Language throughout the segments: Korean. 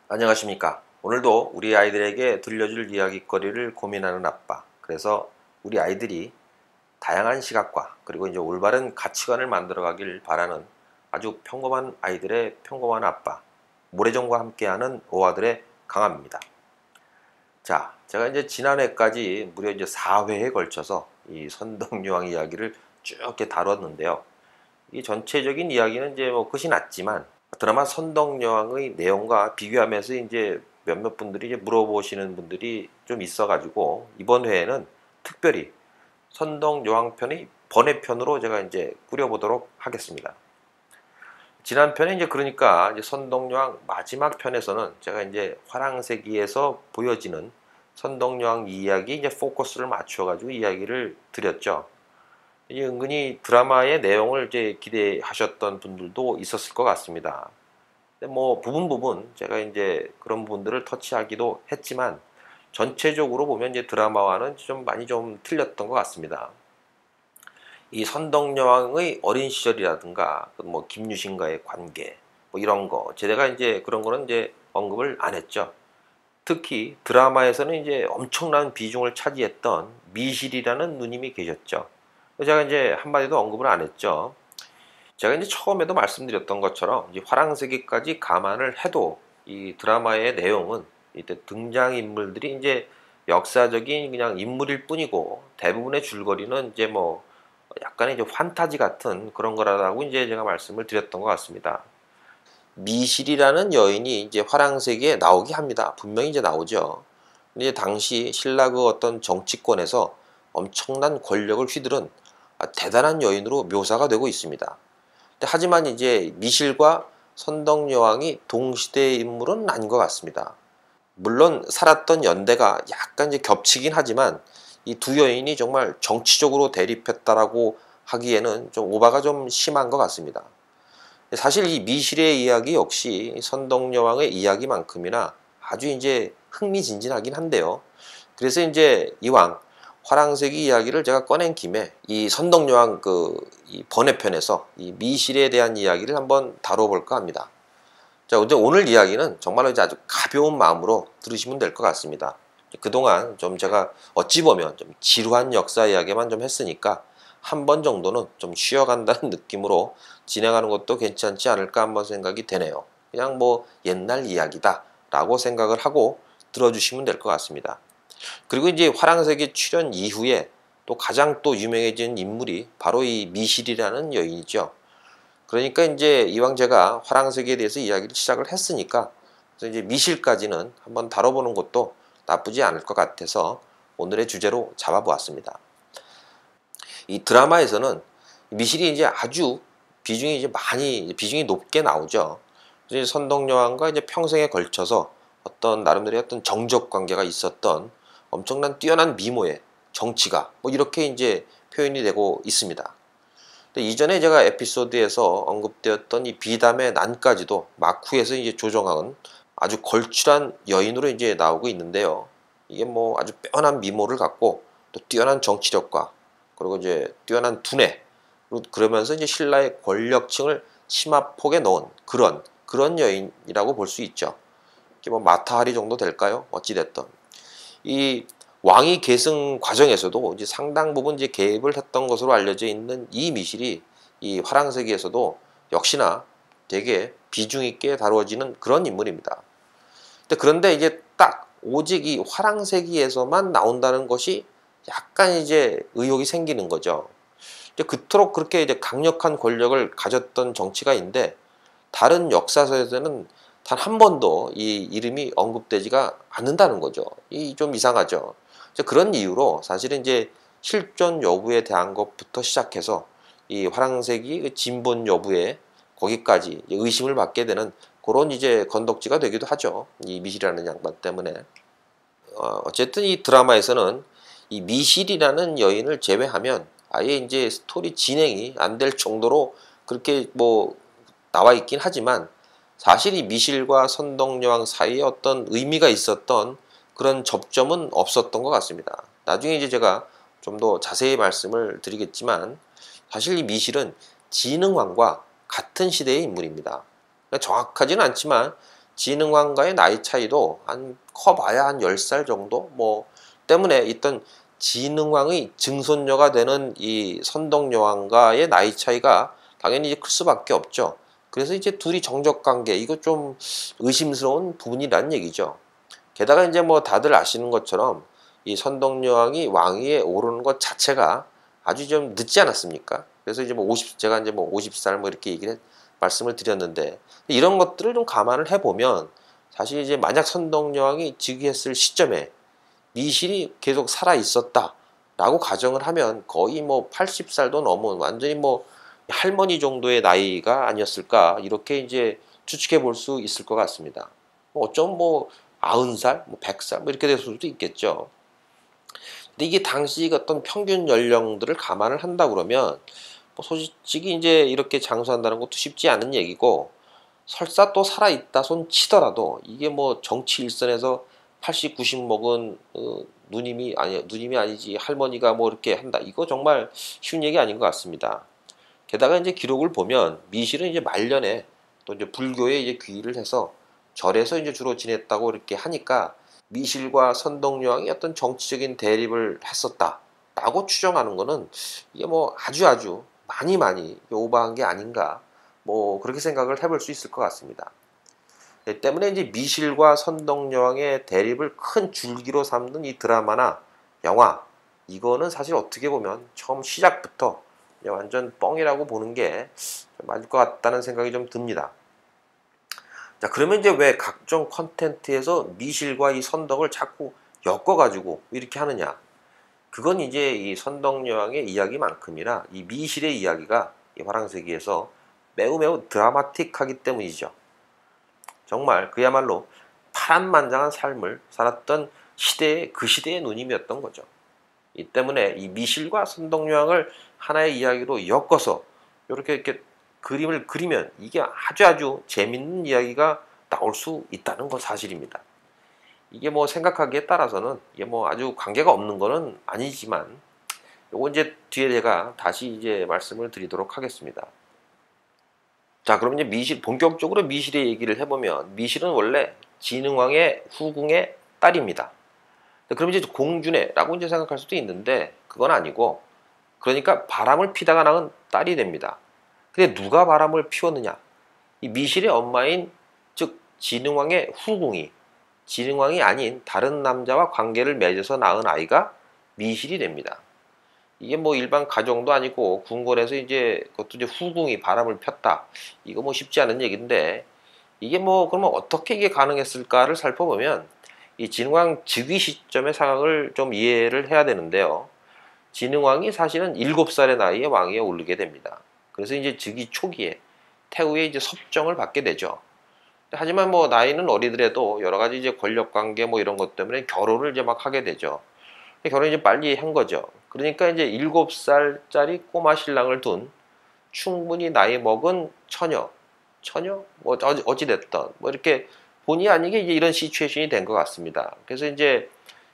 안녕하십니까. 오늘도 우리 아이들에게 들려줄 이야기거리를 고민하는 아빠. 그래서 우리 아이들이 다양한 시각과 그리고 이제 올바른 가치관을 만들어가길 바라는 아주 평범한 아이들의 평범한 아빠. 모래정과 함께하는 오아들의 강함입니다. 자, 제가 이제 지난해까지 무려 이제 4회에 걸쳐서 이 선덕여왕 이야기를 쭉 이렇게 다뤘는데요. 이 전체적인 이야기는 이제 뭐 끝이 났지만 드라마 선덕여왕의 내용과 비교하면서 이제 몇몇 분들이 이제 물어보시는 분들이 좀 있어가지고 이번 회에는 특별히 선덕여왕 편의 번외편으로 제가 이제 꾸려보도록 하겠습니다. 지난 편에 이제 그러니까 이제 선덕여왕 마지막 편에서는 제가 이제 화랑새기에서 보여지는 선덕여왕 이야기 이제 포커스를 맞춰가지고 이야기를 드렸죠. 이 은근히 드라마의 내용을 이제 기대하셨던 분들도 있었을 것 같습니다. 근데 뭐 부분 제가 이제 그런 부분들을 터치하기도 했지만 전체적으로 보면 이제 드라마와는 좀 많이 좀 틀렸던 것 같습니다. 이 선덕여왕의 어린 시절이라든가 뭐 김유신과의 관계 뭐 이런 거 제가 이제 그런 거는 이제 언급을 안 했죠. 특히 드라마에서는 이제 엄청난 비중을 차지했던 미실이라는 누님이 계셨죠. 제가 이제 한마디도 언급을 안 했죠. 제가 이제 처음에도 말씀드렸던 것처럼 이제 화랑새기까지 감안을 해도 이 드라마의 내용은 이때 등장인물들이 이제 역사적인 그냥 인물일 뿐이고 대부분의 줄거리는 이제 뭐 약간의 이제 판타지 같은 그런 거라고 이제 제가 말씀을 드렸던 것 같습니다. 미실이라는 여인이 이제 화랑새기에 나오게 합니다. 분명히 이제 나오죠. 근데 당시 신라 그 어떤 정치권에서 엄청난 권력을 휘두른 대단한 여인으로 묘사가 되고 있습니다. 하지만 이제 미실과 선덕여왕이 동시대의 인물은 아닌 것 같습니다. 물론 살았던 연대가 약간 이제 겹치긴 하지만 이 두 여인이 정말 정치적으로 대립했다라고 하기에는 좀 오바가 좀 심한 것 같습니다. 사실 이 미실의 이야기 역시 선덕여왕의 이야기만큼이나 아주 이제 흥미진진하긴 한데요. 그래서 이제 이왕 화랑새기 이야기를 제가 꺼낸 김에 이 선덕여왕 이 번외편에서 이 미실에 대한 이야기를 한번 다뤄볼까 합니다. 자, 근데 오늘 이야기는 정말로 이제 아주 가벼운 마음으로 들으시면 될 것 같습니다. 그동안 좀 제가 어찌 보면 좀 지루한 역사 이야기만 좀 했으니까 한 번 정도는 좀 쉬어간다는 느낌으로 진행하는 것도 괜찮지 않을까 한번 생각이 되네요. 그냥 뭐 옛날 이야기다 라고 생각을 하고 들어주시면 될 것 같습니다. 그리고 이제 화랑새기 출연 이후에 또 가장 또 유명해진 인물이 바로 이 미실이라는 여인이죠. 그러니까 이제 이왕 제가 화랑새기에 대해서 이야기를 시작을 했으니까 그래서 이제 미실까지는 한번 다뤄보는 것도 나쁘지 않을 것 같아서 오늘의 주제로 잡아보았습니다. 이 드라마에서는 미실이 이제 아주 비중이 이제 비중이 높게 나오죠. 이제 선덕여왕과 이제 평생에 걸쳐서 어떤 나름대로의 어떤 정적 관계가 있었던 엄청난 뛰어난 미모의 정치가 뭐 이렇게 이제 표현이 되고 있습니다. 근데 이전에 제가 에피소드에서 언급되었던 이 비담의 난까지도 막후에서 이제 조정한 아주 걸출한 여인으로 이제 나오고 있는데요. 이게 뭐 아주 빼어난 미모를 갖고 또 뛰어난 정치력과 그리고 이제 뛰어난 두뇌 그러면서 이제 신라의 권력층을 심화폭에 넣은 그런 여인이라고 볼 수 있죠. 이게 뭐 마타하리 정도 될까요? 어찌됐든 이 왕위 계승 과정에서도 이제 상당 부분 이제 개입을 했던 것으로 알려져 있는 이 미실이 이 화랑새기에서도 역시나 되게 비중 있게 다루어지는 그런 인물입니다. 그런데 이제 딱 오직 이 화랑새기에서만 나온다는 것이 약간 이제 의혹이 생기는 거죠. 이제 그토록 그렇게 이제 강력한 권력을 가졌던 정치가인데 다른 역사서에서는 단 한 번도 이 이름이 언급되지가 않는다는 거죠. 이 좀 이상하죠. 그런 이유로 사실은 이제 실존 여부에 대한 것부터 시작해서 이 화랑새기 진본 여부에 거기까지 의심을 받게 되는 그런 이제 건덕지가 되기도 하죠. 이 미실이라는 양반 때문에. 어쨌든 이 드라마에서는 이 미실이라는 여인을 제외하면 아예 이제 스토리 진행이 안 될 정도로 그렇게 뭐 나와 있긴 하지만 사실 이 미실과 선덕여왕 사이에 어떤 의미가 있었던 그런 접점은 없었던 것 같습니다. 나중에 이제 제가 좀 더 자세히 말씀을 드리겠지만 사실 이 미실은 진흥왕과 같은 시대의 인물입니다. 그러니까 정확하지는 않지만 진흥왕과의 나이 차이도 한 커봐야 한 10살 정도 뭐 때문에 있던 진흥왕의 증손녀가 되는 이 선덕여왕과의 나이 차이가 당연히 이제 클 수밖에 없죠. 그래서 이제 둘이 정적 관계 이거 좀 의심스러운 부분이라는 얘기죠. 게다가 이제 뭐 다들 아시는 것처럼 이 선덕여왕이 왕위에 오르는 것 자체가 아주 좀 늦지 않았습니까? 그래서 이제 뭐 제가 이제 뭐 50살 뭐 이렇게 말씀을 드렸는데 이런 것들을 좀 감안을 해보면 사실 이제 만약 선덕여왕이 즉위했을 시점에 미실이 계속 살아 있었다라고 가정을 하면 거의 뭐 80살도 넘은 완전히 뭐 할머니 정도의 나이가 아니었을까 이렇게 이제 추측해 볼 수 있을 것 같습니다. 어쩜 뭐 90살, 뭐 100살 뭐 이렇게 될 수도 있겠죠. 근데 이게 당시 어떤 평균 연령들을 감안을 한다 그러면 뭐 솔직히 이제 이렇게 장수한다는 것도 쉽지 않은 얘기고 설사 또 살아있다 손 치더라도 이게 뭐 정치 일선에서 80, 90 먹은 누님이 아니지 할머니가 뭐 이렇게 한다 이거 정말 쉬운 얘기 아닌 것 같습니다. 게다가 이제 기록을 보면 미실은 이제 말년에 또 이제 불교에 이제 귀의를 해서 절에서 이제 주로 지냈다고 이렇게 하니까 미실과 선덕여왕이 어떤 정치적인 대립을 했었다라고 추정하는 거는 이게 뭐 아주 많이 오버한 게 아닌가 뭐 그렇게 생각을 해볼 수 있을 것 같습니다. 때문에 이제 미실과 선덕여왕의 대립을 큰 줄기로 삼는 이 드라마나 영화 이거는 사실 어떻게 보면 처음 시작부터 완전 뻥이라고 보는 게 맞을 것 같다는 생각이 좀 듭니다. 자, 그러면 이제 왜 각종 컨텐츠에서 미실과 이 선덕을 자꾸 엮어가지고 이렇게 하느냐? 그건 이제 이 선덕여왕의 이야기만큼이나 이 미실의 이야기가 이 화랑세기에서 매우 드라마틱하기 때문이죠. 정말 그야말로 파란만장한 삶을 살았던 그 시대의 누님이었던 거죠. 이 때문에 이 미실과 선덕여왕을 하나의 이야기로 엮어서 이렇게 그림을 그리면 이게 아주 재밌는 이야기가 나올 수 있다는 건 사실입니다. 이게 뭐 생각하기에 따라서는 이게 뭐 아주 관계가 없는 거는 아니지만 요거 이제 뒤에 제가 다시 이제 말씀을 드리도록 하겠습니다. 자, 그럼 이제 본격적으로 미실의 얘기를 해보면 미실은 원래 진흥왕의 후궁의 딸입니다. 그럼 이제 공주네라고 이제 생각할 수도 있는데 그건 아니고 그러니까 바람을 피다가 낳은 딸이 됩니다. 근데 누가 바람을 피웠느냐? 이 미실의 엄마인 즉 진흥왕의 후궁이 진흥왕이 아닌 다른 남자와 관계를 맺어서 낳은 아이가 미실이 됩니다. 이게 뭐 일반 가정도 아니고 궁궐에서 이제 그것도 이제 후궁이 바람을 폈다. 이거 뭐 쉽지 않은 얘기인데 이게 뭐 그러면 어떻게 이게 가능했을까를 살펴보면 이 진흥왕 즉위 시점의 상황을 좀 이해를 해야 되는데요. 진흥왕이 사실은 7살의 나이에 왕위에 오르게 됩니다. 그래서 이제 즉위 초기에 태후에 이제 섭정을 받게 되죠. 하지만 뭐 나이는 어리더라도 여러 가지 이제 권력 관계 뭐 이런 것 때문에 결혼을 이제 막 하게 되죠. 결혼 이제 빨리 한 거죠. 그러니까 이제 7살짜리 꼬마 신랑을 둔 충분히 나이 먹은 처녀 뭐 어찌됐던 뭐 이렇게 본의 아니게 이제 이런 시츄에이션이 된 것 같습니다. 그래서 이제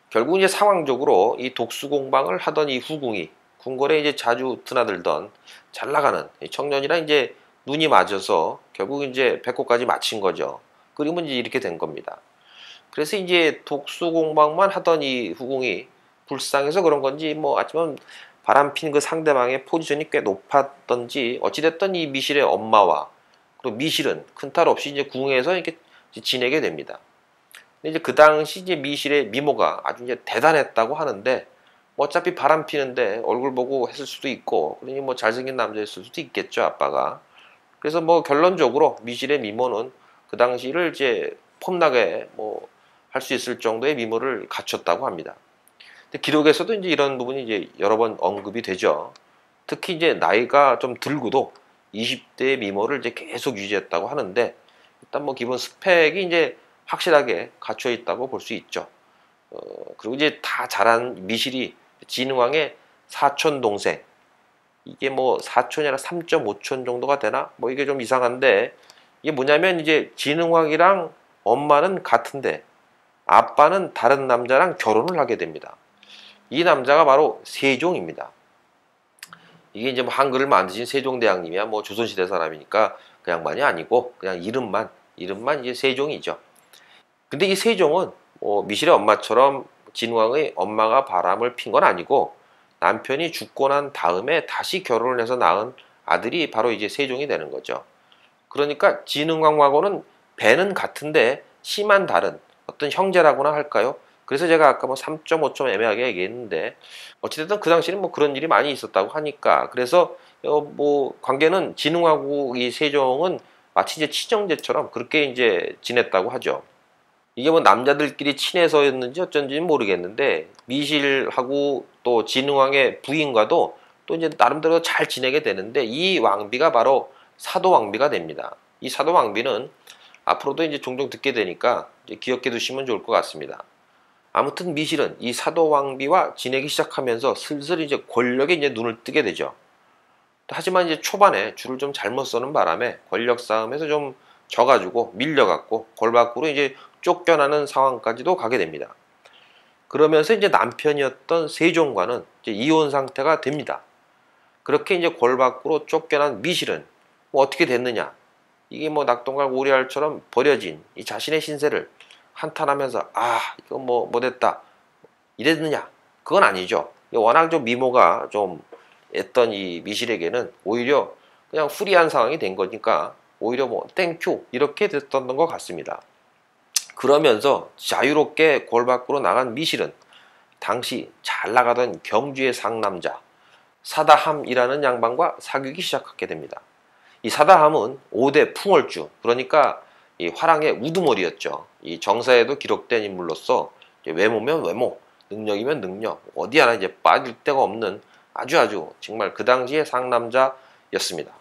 결국 이제 상황적으로 이 독수공방을 하던 이 후궁이 궁궐에 이제 자주 드나들던 잘 나가는 청년이랑 이제 눈이 맞아서 결국 이제 배꼽까지 맞힌 거죠. 그림은 이제 이렇게 된 겁니다. 그래서 이제 독수공방만 하던 이 후궁이 불쌍해서 그런 건지 뭐 아니면 바람 핀 그 상대방의 포지션이 꽤 높았던지 어찌됐든 이 미실의 엄마와 그리고 미실은 큰 탈 없이 이제 궁에서 이렇게 지내게 됩니다. 근데 이제 그 당시 이제 미실의 미모가 아주 이제 대단했다고 하는데 뭐 어차피 바람 피는데 얼굴 보고 했을 수도 있고 그러니 뭐 잘생긴 남자였을 수도 있겠죠 아빠가. 그래서 뭐 결론적으로 미실의 미모는 그 당시를 이제 폼나게 뭐 할 수 있을 정도의 미모를 갖췄다고 합니다. 근데 기록에서도 이제 이런 부분이 이제 여러 번 언급이 되죠. 특히 이제 나이가 좀 들고도 20대의 미모를 이제 계속 유지했다고 하는데 일단 뭐 기본 스펙이 이제 확실하게 갖춰 있다고 볼 수 있죠. 그리고 이제 다 자란 미실이 진흥왕의 사촌 동생 이게 뭐 4촌이 아니라 3.5촌 정도가 되나? 뭐 이게 좀 이상한데 이게 뭐냐면 이제 진흥왕이랑 엄마는 같은데 아빠는 다른 남자랑 결혼을 하게 됩니다. 이 남자가 바로 세종입니다. 이게 이제 뭐 한글을 만드신 세종대왕님이야 뭐 조선시대 사람이니까 그 양반이 아니고 그냥 이름만 이름만 이제 세종이죠. 근데 이 세종은 미실의 엄마처럼 진왕의 엄마가 바람을 핀 건 아니고 남편이 죽고 난 다음에 다시 결혼을 해서 낳은 아들이 바로 이제 세종이 되는 거죠. 그러니까 진흥왕하고는 배는 같은데 심한 다른 어떤 형제라고나 할까요? 그래서 제가 아까 뭐 3.5점 애매하게 얘기했는데 어찌됐든 그 당시에는 뭐 그런 일이 많이 있었다고 하니까 그래서 뭐 관계는 진흥하고 이 세종은 마치 이제 친형제처럼 그렇게 이제 지냈다고 하죠. 이게 뭐 남자들끼리 친해서였는지 어쩐지는 모르겠는데 미실하고 또 진흥왕의 부인과도 또 이제 나름대로 잘 지내게 되는데 이 왕비가 바로 사도왕비가 됩니다. 이 사도왕비는 앞으로도 이제 종종 듣게 되니까 이제 기억해 두시면 좋을 것 같습니다. 아무튼 미실은 이 사도왕비와 지내기 시작하면서 슬슬 이제 권력에 이제 눈을 뜨게 되죠. 하지만 이제 초반에 줄을 좀 잘못 서는 바람에 권력 싸움에서 좀 져가지고 밀려갖고 골 밖으로 이제 쫓겨나는 상황까지도 가게 됩니다. 그러면서 이제 남편이었던 세종과는 이제 이혼 상태가 됩니다. 그렇게 이제 골 밖으로 쫓겨난 미실은 뭐 어떻게 됐느냐? 이게 뭐 낙동강 오리알처럼 버려진 이 자신의 신세를 한탄하면서 이거 뭐 못했다 이랬느냐? 그건 아니죠. 워낙 좀 미모가 좀 했던 이 미실에게는 오히려 그냥 후리한 상황이 된 거니까 오히려 뭐 땡큐 이렇게 됐던 것 같습니다. 그러면서 자유롭게 골 밖으로 나간 미실은 당시 잘 나가던 경주의 상남자 사다함이라는 양반과 사귀기 시작하게 됩니다. 이 사다함은 5대 풍월주, 그러니까 이 화랑의 우두머리였죠. 이 정사에도 기록된 인물로서 외모면 외모, 능력이면 능력, 어디 하나 이제 빠질 데가 없는 아주 정말 그 당시의 상남자였습니다.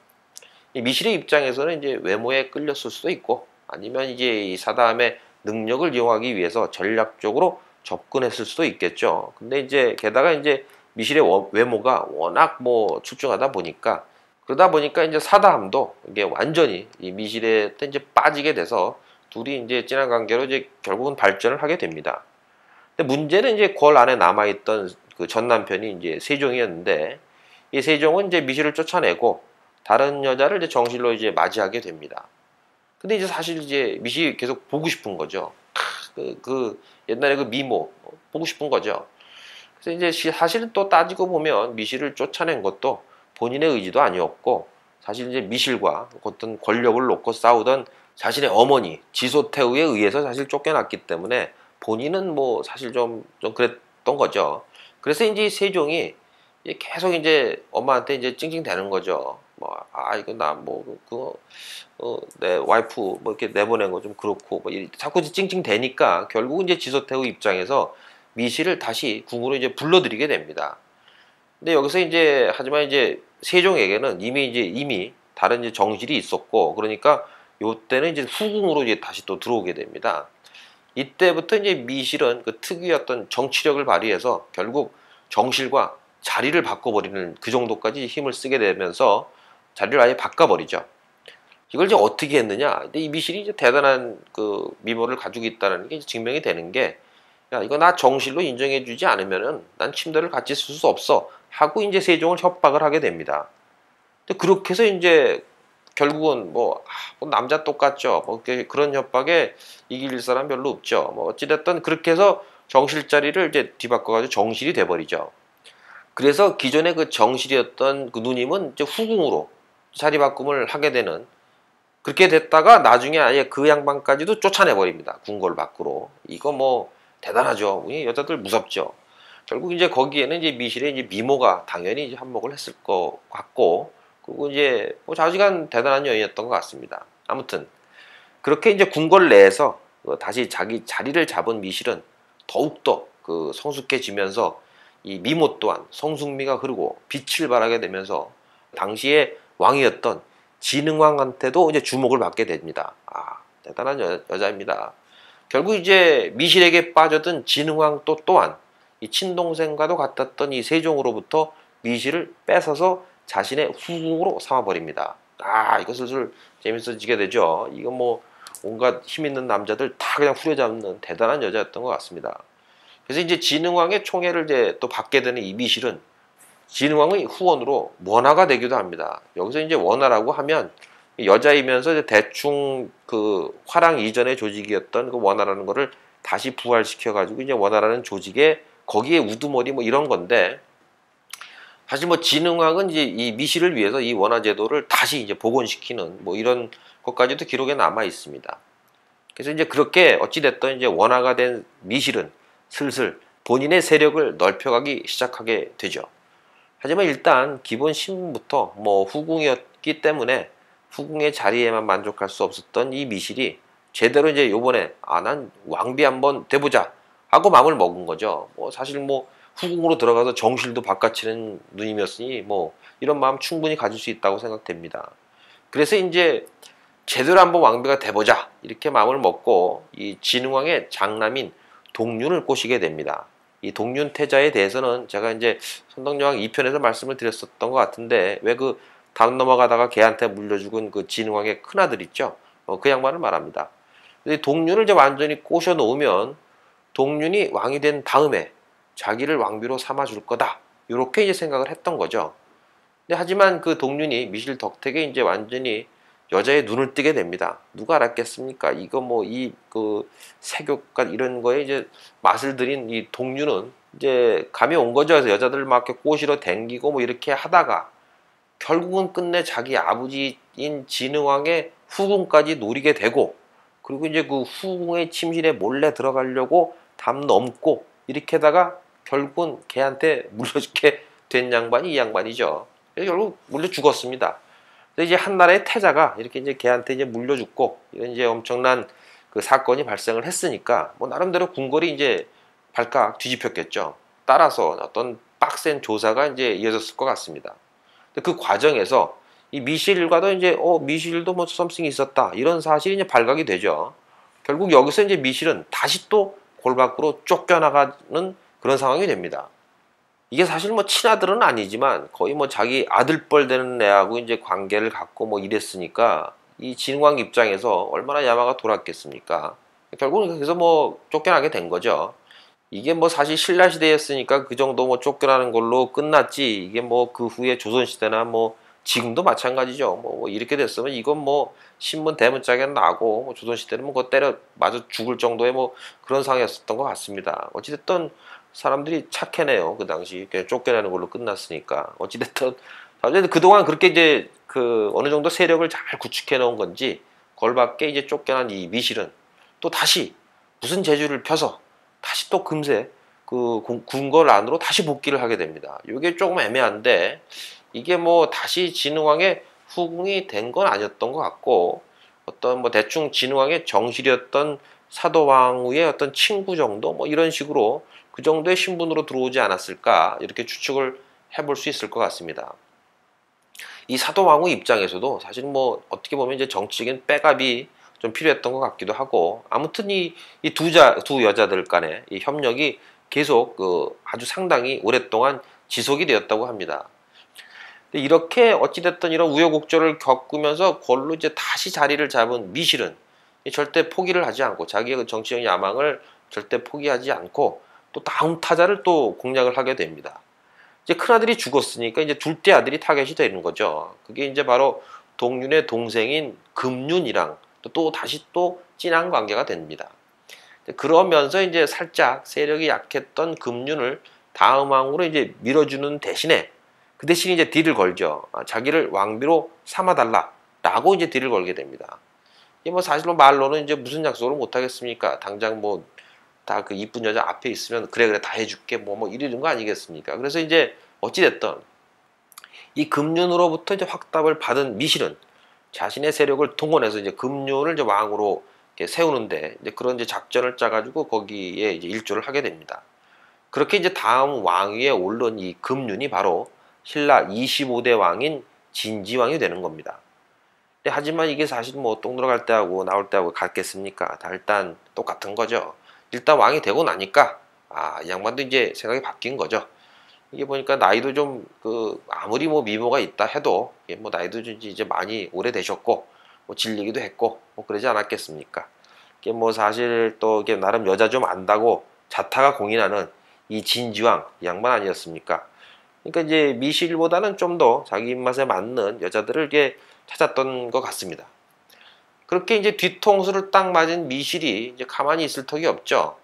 이 미실의 입장에서는 이제 외모에 끌렸을 수도 있고 아니면 이제 이 사다함의 능력을 이용하기 위해서 전략적으로 접근했을 수도 있겠죠. 근데 이제 게다가 이제 미실의 외모가 워낙 뭐 출중하다 보니까 그러다 보니까 이제 사다함도 이게 완전히 이 미실에 이제 빠지게 돼서 둘이 이제 진한 관계로 이제 결국은 발전을 하게 됩니다. 근데 문제는 이제 궐 안에 남아있던 그 전 남편이 이제 세종이었는데 이 세종은 이제 미실을 쫓아내고 다른 여자를 이제 정실로 이제 맞이하게 됩니다. 근데 이제 사실 이제 미실이 계속 보고 싶은 거죠. 그 옛날에 그 미모 보고 싶은 거죠. 그래서 이제 사실은 또 따지고 보면 미실을 쫓아낸 것도 본인의 의지도 아니었고 사실 이제 미실과 어떤 권력을 놓고 싸우던 자신의 어머니 지소태우에 의해서 사실 쫓겨났기 때문에 본인은 뭐 사실 좀 그랬던 거죠. 그래서 이제 세종이 계속 이제 엄마한테 이제 찡찡대는 거죠. 뭐 이거 나 뭐 그거 내 와이프 뭐 이렇게 내보낸 거 좀 그렇고 뭐 자꾸 찡찡대니까 결국은 이제 지소태우 입장에서 미실을 다시 궁으로 이제 불러들이게 됩니다. 근데 여기서 이제 하지만 이제 세종에게는 이미 다른 이제 정실이 있었고 그러니까 요때는 이제 후궁으로 이제 다시 또 들어오게 됩니다. 이때부터 이제 미실은 그 특유의 어떤 정치력을 발휘해서 결국 정실과 자리를 바꿔버리는 그 정도까지 힘을 쓰게 되면서 자리를 아예 바꿔버리죠. 이걸 이제 어떻게 했느냐? 근데 이 미실이 이제 대단한 그 미모를 가지고 있다는 게 증명이 되는 게, 야, 이거 나 정실로 인정해주지 않으면은 난 침대를 같이 쓸 수 없어. 하고 이제 세종을 협박을 하게 됩니다. 근데 그렇게 해서 이제 결국은 뭐 남자 똑같죠. 뭐 그런 협박에 이길 사람 별로 없죠. 뭐 어찌됐든 그렇게 해서 정실 자리를 이제 뒤바꿔가지고 정실이 돼버리죠. 그래서 기존의 그 정실이었던 그 누님은 이제 후궁으로 자리 바꿈을 하게 되는 그렇게 됐다가 나중에 아예 그 양반까지도 쫓아내버립니다. 궁궐 밖으로. 이거 뭐 대단하죠. 우리 여자들 무섭죠. 결국 이제 거기에는 이제 미실의 이제 미모가 당연히 이제 한몫을 했을 것 같고, 그리고 이제 뭐 좌지간 대단한 여인이었던 것 같습니다. 아무튼 그렇게 이제 궁궐 내에서 다시 자기 자리를 잡은 미실은 더욱더 그 성숙해지면서 이 미모 또한 성숙미가 흐르고 빛을 발하게 되면서 당시의 왕이었던 진흥왕한테도 이제 주목을 받게 됩니다. 대단한 여자입니다. 결국 이제 미실에게 빠졌던 진흥왕 또한 이 친동생과도 같았던 이 세종으로부터 미실을 뺏어서 자신의 후궁으로 삼아버립니다. 이거 슬슬 재밌어지게 되죠. 이거 뭐 온갖 힘 있는 남자들 다 그냥 후려잡는 대단한 여자였던 것 같습니다. 그래서 이제 진흥왕의 총애를 이제 또 받게 되는 이 미실은 진흥왕의 후원으로 원하가 되기도 합니다. 여기서 이제 원하라고 하면 여자이면서 이제 대충 그 화랑 이전의 조직이었던 그 원나라는 거를 다시 부활시켜 가지고 이제 원나라는 조직에 거기에 우두머리 뭐 이런 건데, 사실 뭐 진흥왕은 이제 이 미실을 위해서 이 원화 제도를 다시 이제 복원시키는 뭐 이런 것까지도 기록에 남아 있습니다. 그래서 이제 그렇게 어찌됐든 이제 원화가 된 미실은 슬슬 본인의 세력을 넓혀가기 시작하게 되죠. 하지만 일단 기본 신분부터 뭐 후궁이었기 때문에 후궁의 자리에만 만족할 수 없었던 이 미실이 제대로 이제 요번에 난 왕비 한번 돼보자 하고 마음을 먹은 거죠. 뭐 사실 뭐 후궁으로 들어가서 정실도 바꿔치는 누님이었으니 뭐 이런 마음 충분히 가질 수 있다고 생각됩니다. 그래서 이제 제대로 한번 왕비가 돼보자 이렇게 마음을 먹고 이 진흥왕의 장남인 동륜을 꼬시게 됩니다. 이 동륜 태자에 대해서는 제가 이제 선덕여왕 2편에서 말씀을 드렸었던 것 같은데, 왜 그 담 넘어가다가 걔한테 물려 죽은 그 진흥왕의 큰아들 있죠? 그 양반을 말합니다. 동륜을 이제 완전히 꼬셔 놓으면 동륜이 왕이 된 다음에 자기를 왕비로 삼아줄 거다, 이렇게 이제 생각을 했던 거죠. 근데 하지만 그 동륜이 미실 덕택에 이제 완전히 여자의 눈을 뜨게 됩니다. 누가 알았겠습니까? 이거 뭐 이 그 세교과 이런 거에 이제 맛을 들인 이 동륜은 이제 감이 온 거죠. 그래서 여자들 막 이렇게 꼬시러 댕기고 뭐 이렇게 하다가 결국은 끝내 자기 아버지인 진흥왕의 후궁까지 노리게 되고, 그리고 이제 그 후궁의 침실에 몰래 들어가려고 담 넘고 이렇게 하다가 결국은 걔한테 물려주게 된 양반이 이 양반이죠. 결국 물려 죽었습니다. 이제 한나라의 태자가 이렇게 이제 걔한테 이제 물려 죽고 이런 이제 엄청난 그 사건이 발생을 했으니까 뭐 나름대로 궁궐이 이제 발칵 뒤집혔겠죠. 따라서 어떤 빡센 조사가 이제 이어졌을 것 같습니다. 그 과정에서 이 미실과도 이제 미실도 뭐 썸씽이 있었다 이런 사실이 이제 발각이 되죠. 결국 여기서 이제 미실은 다시 또 골 밖으로 쫓겨나가는 그런 상황이 됩니다. 이게 사실 뭐 친아들은 아니지만 거의 뭐 자기 아들뻘 되는 애하고 이제 관계를 갖고 뭐 이랬으니까 이 진흥왕 입장에서 얼마나 야마가 돌았겠습니까? 결국은 그래서 뭐 쫓겨나게 된 거죠. 이게 뭐 사실 신라 시대였으니까 그 정도 뭐 쫓겨나는 걸로 끝났지, 이게 뭐 그 후에 조선 시대나 뭐 지금도 마찬가지죠. 뭐 이렇게 됐으면 이건 뭐 신문 대문짝에 나고 뭐 조선 시대는 뭐 그거 때려 맞아 죽을 정도의 뭐 그런 상황이었던 것 같습니다. 어찌됐든 사람들이 착해네요. 그 당시 그냥 쫓겨나는 걸로 끝났으니까. 어찌됐든 그동안 그렇게 이제 그 어느 정도 세력을 잘 구축해 놓은 건지 걸밖에 이제 쫓겨난 이 미실은 또 다시 무슨 재주를 펴서 다시 또 금세 그 궁궐 안으로 다시 복귀를 하게 됩니다. 이게 조금 애매한데, 이게 뭐 다시 진흥왕의 후궁이 된 건 아니었던 것 같고, 어떤 뭐 대충 진흥왕의 정실이었던 사도왕후의 어떤 친구 정도 뭐 이런 식으로 그 정도의 신분으로 들어오지 않았을까, 이렇게 추측을 해볼 수 있을 것 같습니다. 이 사도왕후 입장에서도 사실 뭐 어떻게 보면 이제 정치적인 백업이 좀 필요했던 것 같기도 하고, 아무튼 두 여자들 간의 이 협력이 계속 그 아주 상당히 오랫동안 지속이 되었다고 합니다. 이렇게 어찌됐든 이런 우여곡절을 겪으면서 그걸로 이제 다시 자리를 잡은 미실은 절대 포기를 하지 않고 자기의 그 정치적인 야망을 절대 포기하지 않고 또 다음 타자를 또 공략을 하게 됩니다. 이제 큰아들이 죽었으니까 이제 둘째 아들이 타겟이 되는 거죠. 그게 이제 바로 동륜의 동생인 금륜이랑 또 다시 또 진한 관계가 됩니다. 그러면서 이제 살짝 세력이 약했던 금륜을 다음 왕으로 이제 밀어주는 대신에 그 대신 이제 딜을 걸죠. 자기를 왕비로 삼아달라라고 이제 딜을 걸게 됩니다. 이게 뭐 사실로 말로는 이제 무슨 약속을 못 하겠습니까? 당장 뭐 다 그 이쁜 여자 앞에 있으면 그래 다 해줄게 뭐 이러는 거 아니겠습니까? 그래서 이제 어찌됐든 이 금륜으로부터 이제 확답을 받은 미실은 자신의 세력을 동원해서 이제 금륜을 이제 왕으로 이렇게 세우는데 이제 그런 이제 작전을 짜가지고 거기에 이제 일조를 하게 됩니다. 그렇게 이제 다음 왕위에 오른 이 금륜이 바로 신라 25대 왕인 진지왕이 되는 겁니다. 하지만 이게 사실 뭐 똥 들어갈 때하고 나올 때하고 같겠습니까? 다 일단 똑같은 거죠. 일단 왕이 되고 나니까 이 양반도 이제 생각이 바뀐 거죠. 이게 보니까 나이도 좀 그 아무리 뭐 미모가 있다 해도 뭐 나이도 좀 이제 많이 오래되셨고 뭐 질리기도 했고 뭐 그러지 않았겠습니까? 이게 뭐 사실 또 이게 나름 여자 좀 안다고 자타가 공인하는 이 진지왕 이 양반 아니었습니까? 그러니까 이제 미실보다는 좀 더 자기 입맛에 맞는 여자들을 이게 찾았던 것 같습니다. 그렇게 이제 뒤통수를 딱 맞은 미실이 이제 가만히 있을 턱이 없죠.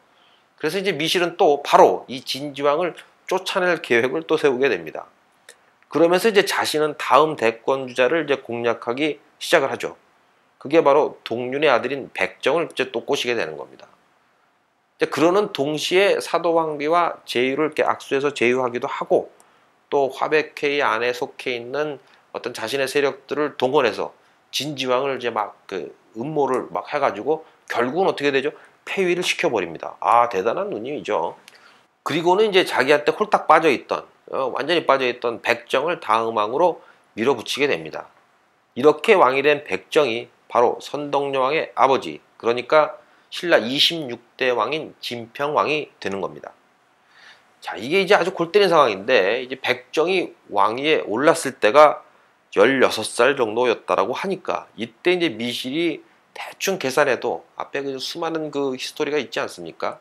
그래서 이제 미실은 또 바로 이 진지왕을 쫓아낼 계획을 또 세우게 됩니다. 그러면서 이제 자신은 다음 대권 주자를 이제 공략하기 시작을 하죠. 그게 바로 동륜의 아들인 백정을 이제 또 꼬시게 되는 겁니다. 그러는 동시에 사도왕비와 제유를 이렇게 악수해서 제유하기도 하고, 또 화백회의 안에 속해 있는 어떤 자신의 세력들을 동원해서 진지왕을 이제 막 그 음모를 막 해가지고 결국은 어떻게 되죠? 폐위를 시켜버립니다. 아, 대단한 누님이죠. 그리고는 이제 자기한테 홀딱 빠져있던 완전히 빠져있던 백정을 다음 왕으로 밀어붙이게 됩니다. 이렇게 왕이 된 백정이 바로 선덕여왕의 아버지, 그러니까 신라 26대 왕인 진평왕이 되는 겁니다. 자, 이게 이제 아주 골 때린 상황인데, 이제 백정이 왕위에 올랐을 때가 16살 정도였다라고 하니까, 이때 이제 미실이 대충 계산해도, 앞에 그 수많은 그 히스토리가 있지 않습니까?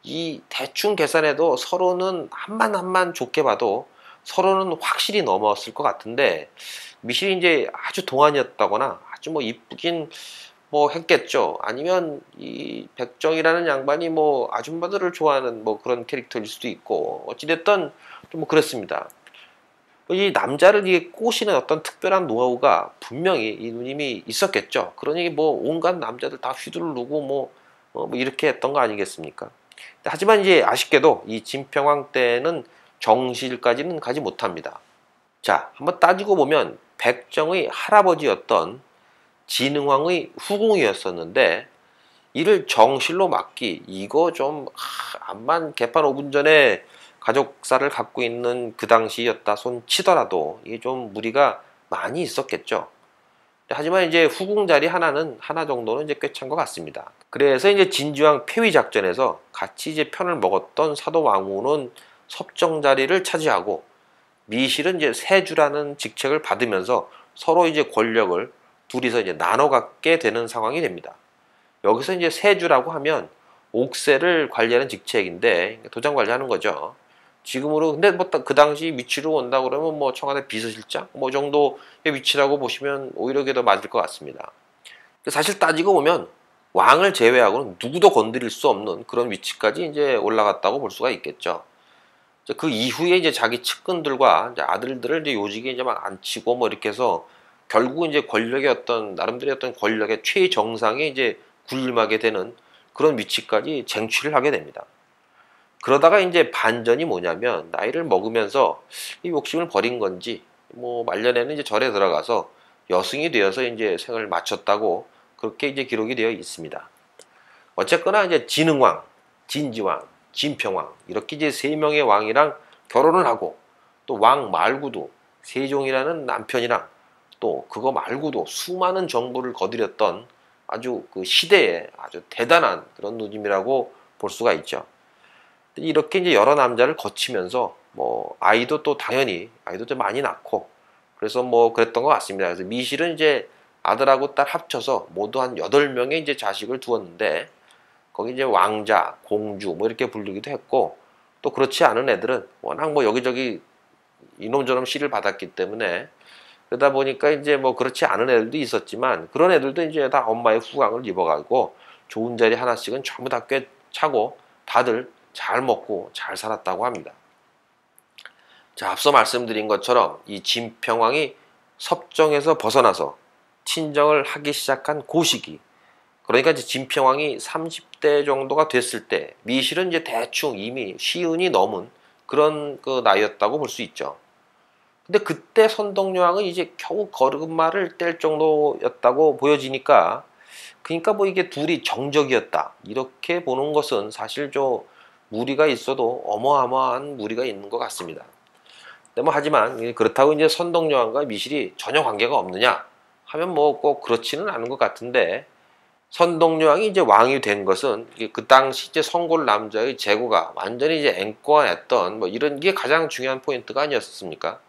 이 대충 계산해도 서로는 한만 좋게 봐도 서로는 확실히 넘었을 것 같은데, 미실이 이제 아주 동안이었다거나 아주 뭐 이쁘긴 뭐 했겠죠. 아니면 이 백정이라는 양반이 뭐 아줌마들을 좋아하는 뭐 그런 캐릭터일 수도 있고, 어찌됐든 좀 뭐 그랬습니다. 이 남자를 이게 꼬시는 어떤 특별한 노하우가 분명히 이 누님이 있었겠죠. 그러니 뭐 온갖 남자들 다 휘두르고 뭐 이렇게 했던 거 아니겠습니까? 하지만 이제 아쉽게도 이 진평왕 때는 정실까지는 가지 못합니다. 자, 한번 따지고 보면 백정의 할아버지였던 진흥왕의 후궁이었었는데, 이를 정실로 맡기, 이거 좀 암만 개판 5분 전에 가족사를 갖고 있는 그 당시였다 손 치더라도 이게 좀 무리가 많이 있었겠죠. 하지만 이제 후궁 자리 하나 정도는 이제 꽤 찬 것 같습니다. 그래서 이제 진주왕 폐위 작전에서 같이 이제 편을 먹었던 사도 왕후는 섭정 자리를 차지하고, 미실은 이제 세주라는 직책을 받으면서 서로 이제 권력을 둘이서 이제 나눠 갖게 되는 상황이 됩니다. 여기서 이제 세주라고 하면 옥세를 관리하는 직책인데 도장 관리하는 거죠. 지금으로 근데 뭐 그 당시 위치로 온다 그러면 뭐 청와대 비서실장 뭐 정도의 위치라고 보시면 오히려 그게 더 맞을 것 같습니다. 사실 따지고 보면 왕을 제외하고는 누구도 건드릴 수 없는 그런 위치까지 이제 올라갔다고 볼 수가 있겠죠. 그 이후에 이제 자기 측근들과 이제 아들들을 이제 요직에 이제 막 앉히고 뭐 이렇게 해서 결국 이제 권력의 어떤 나름대로의 어떤 권력의 최정상에 이제 군림하게 되는 그런 위치까지 쟁취를 하게 됩니다. 그러다가 이제 반전이 뭐냐면, 나이를 먹으면서 이 욕심을 버린 건지 뭐 말년에는 이제 절에 들어가서 여승이 되어서 이제 생을 마쳤다고 그렇게 이제 기록이 되어 있습니다. 어쨌거나 이제 진흥왕, 진지왕, 진평왕 이렇게 이제 세 명의 왕이랑 결혼을 하고, 또 왕 말고도 세종이라는 남편이랑 또 그거 말고도 수많은 정부를 거느렸던 아주 그 시대에 아주 대단한 그런 누님이라고 볼 수가 있죠. 이렇게 이제 여러 남자를 거치면서 뭐 아이도 또 당연히 아이도 좀 많이 낳고, 그래서 뭐 그랬던 것 같습니다. 그래서 미실은 이제 아들하고 딸 합쳐서 모두 한 8명의 이제 자식을 두었는데, 거기 이제 왕자, 공주 뭐 이렇게 부르기도 했고, 또 그렇지 않은 애들은 워낙 뭐 여기저기 이놈저놈 씨를 받았기 때문에, 그러다 보니까 이제 뭐 그렇지 않은 애들도 있었지만, 그런 애들도 이제 다 엄마의 후광을 입어가고 좋은 자리 하나씩은 전부 다 꽤 차고 다들 잘 먹고 잘 살았다고 합니다. 자, 앞서 말씀드린 것처럼 이 진평왕이 섭정에서 벗어나서 친정을 하기 시작한 그 시기, 그러니까 이제 진평왕이 30대 정도가 됐을 때, 미실은 이제 대충 이미 시운이 넘은 그런 그 나이였다고 볼 수 있죠. 근데 그때 선덕여왕은 이제 겨우 걸음마를 뗄 정도였다고 보여지니까, 그러니까 뭐 이게 둘이 정적이었다 이렇게 보는 것은 사실 좀 무리가 있어도 어마어마한 무리가 있는 것 같습니다. 근데 뭐 하지만 그렇다고 이제 선덕여왕과 미실이 전혀 관계가 없느냐 하면 뭐 꼭 그렇지는 않은 것 같은데, 선덕여왕이 이제 왕이 된 것은 그 당시 이제 성골 남자의 재고가 완전히 이제 앵꼬안했던 뭐 이런 게 가장 중요한 포인트가 아니었습니까?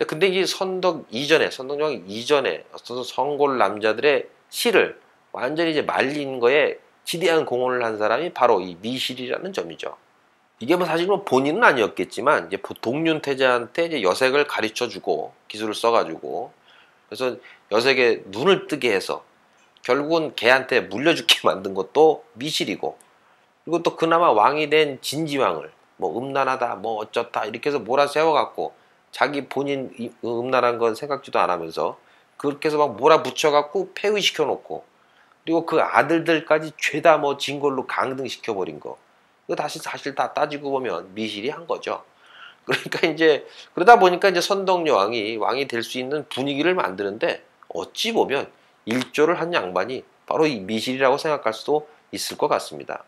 근데 이 선덕여왕 이전에 어떤 성골 남자들의 실을 완전히 이제 말린 거에 지대한 공헌을 한 사람이 바로 이 미실이라는 점이죠. 이게 뭐 사실 뭐 본인은 아니었겠지만 이제 동륜 태자한테 이제 여색을 가르쳐 주고 기술을 써가지고, 그래서 녀석의 눈을 뜨게 해서 결국은 걔한테 물려죽게 만든 것도 미실이고, 그리고 또 그나마 왕이 된 진지왕을 뭐 음란하다 뭐 어쩌다 이렇게 해서 몰아세워갖고 자기 본인 음란한 건 생각지도 안 하면서 그렇게 해서 막 몰아붙여갖고 폐위시켜 놓고, 그리고 그 아들들까지 죄다 뭐 진골로 강등시켜버린 거, 이거 다시 사실 다 따지고 보면 미실이 한 거죠. 그러니까 이제 그러다 보니까 이제 선덕여왕이 왕이 될 수 있는 분위기를 만드는데, 어찌 보면 일조를 한 양반이 바로 이 미실이라고 생각할 수도 있을 것 같습니다.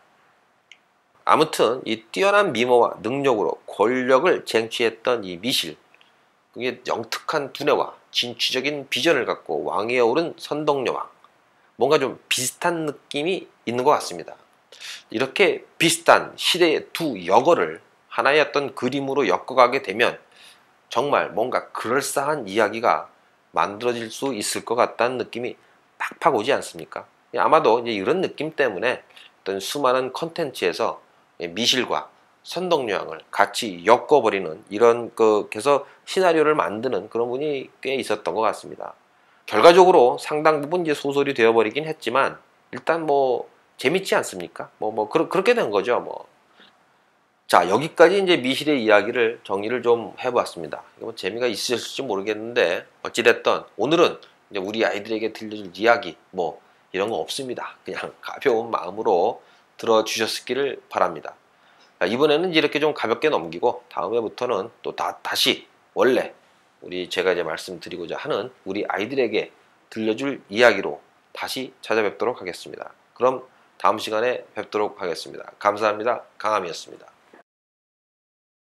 아무튼 이 뛰어난 미모와 능력으로 권력을 쟁취했던 이 미실, 그게 영특한 두뇌와 진취적인 비전을 갖고 왕위에 오른 선덕여왕, 뭔가 좀 비슷한 느낌이 있는 것 같습니다. 이렇게 비슷한 시대의 두 여거를 하나의 어떤 그림으로 엮어가게 되면 정말 뭔가 그럴싸한 이야기가 만들어질 수 있을 것 같다는 느낌이 팍팍 오지 않습니까? 아마도 이제 이런 느낌 때문에 어떤 수많은 컨텐츠에서 미실과 선덕여왕을 같이 엮어버리는 이런 그래서 시나리오를 만드는 그런 분이 꽤 있었던 것 같습니다. 결과적으로 상당 부분 이제 소설이 되어버리긴 했지만 일단 뭐 재밌지 않습니까? 그렇게 된 거죠. 뭐. 자, 여기까지 이제 미실의 이야기를 정리를 좀 해보았습니다. 뭐 재미가 있으실지 모르겠는데 어찌됐든 오늘은 이제 우리 아이들에게 들려줄 이야기 뭐 이런 거 없습니다. 그냥 가벼운 마음으로 들어주셨기를 바랍니다. 자, 이번에는 이렇게 좀 가볍게 넘기고 다음에부터는 또 다시 원래 우리 제가 이제 말씀드리고자 하는 우리 아이들에게 들려줄 이야기로 다시 찾아뵙도록 하겠습니다. 그럼 다음 시간에 뵙도록 하겠습니다. 감사합니다. 강함이었습니다.